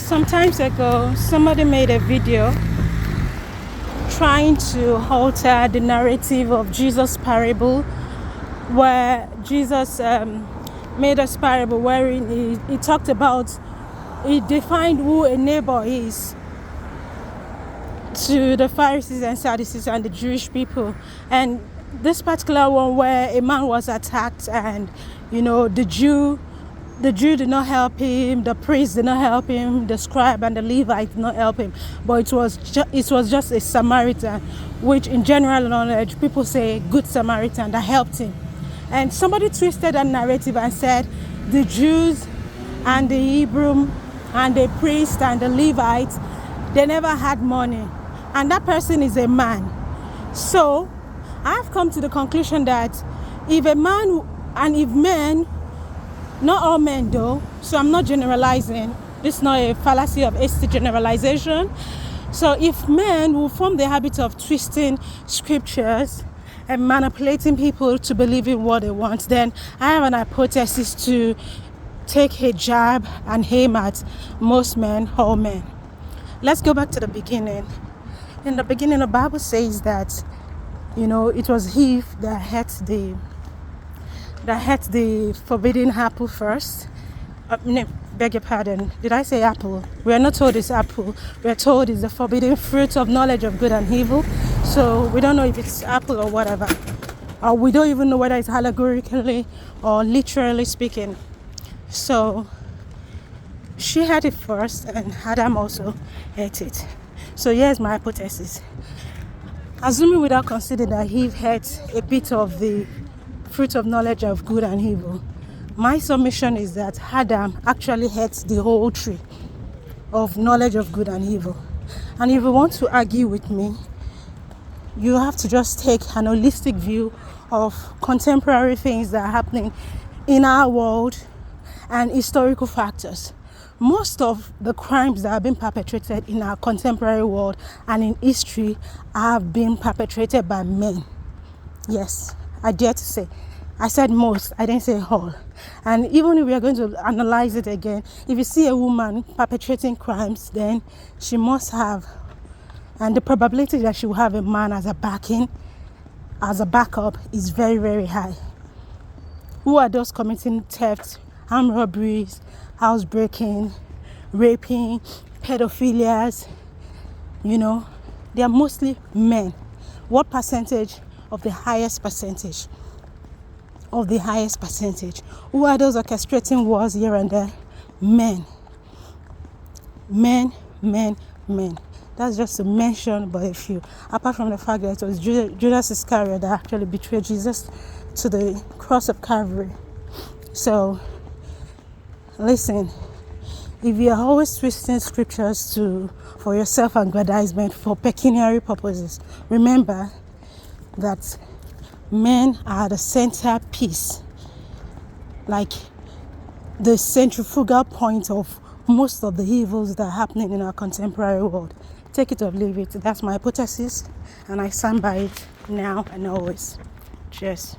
Some times ago, somebody made a video trying to alter the narrative of Jesus' parable, where Jesus made a parable wherein he talked about, he defined who a neighbor is to the Pharisees and Sadducees and the Jewish people. And this particular one where a man was attacked and, the Jew did not help him, the priest did not help him, the scribe and the Levite did not help him, but it was just a Samaritan, which in general knowledge people say good Samaritan, that helped him. And somebody twisted that narrative and said the Jews and the Hebrew and the priest and the Levites, they never had money, and that person is a man. So I've come to the conclusion that if a man, and if men, not all men though, so I'm not generalizing, this is not a fallacy of hasty generalization. So if men will form the habit of twisting scriptures and manipulating people to believe in what they want, then I have an hypothesis to take a jab and aim at most men, all men. Let's go back to the beginning. In the beginning, the Bible says that, it was Eve that had the forbidden apple first. Beg your pardon, did I say apple? We are not told it's apple. We are told it's the forbidden fruit of knowledge of good and evil. So we don't know if it's apple or whatever. Or we don't even know whether it's allegorically or literally speaking. So she had it first and Adam also ate it. So here's my hypothesis. Assuming without considering that Eve had a bit of the fruit of knowledge of good and evil, my submission is that Adam actually ate the whole tree of knowledge of good and evil. And if you want to argue with me, you have to just take an holistic view of contemporary things that are happening in our world and historical factors. Most of the crimes that have been perpetrated in our contemporary world and in history have been perpetrated by men. Yes, I dare to say. I said most, I didn't say all. And even if we are going to analyze it again, if you see a woman perpetrating crimes, then she must have, and the probability that she will have a man as a backup is very, very high. Who are those committing theft, armed robberies, housebreaking, raping, pedophilias? They are mostly men. What percentage of the highest percentage? Who are those orchestrating wars here and there? Men. That's just to mention but a few. Apart from the fact that it was Judas Iscariot that actually betrayed Jesus to the cross of Calvary. So, listen, if you are always twisting scriptures for your self-aggrandisement, for pecuniary purposes, remember that men are the centerpiece, like the centrifugal point of most of the evils that are happening in our contemporary world. Take it or leave it. That's my hypothesis, and I stand by it now and always. Cheers.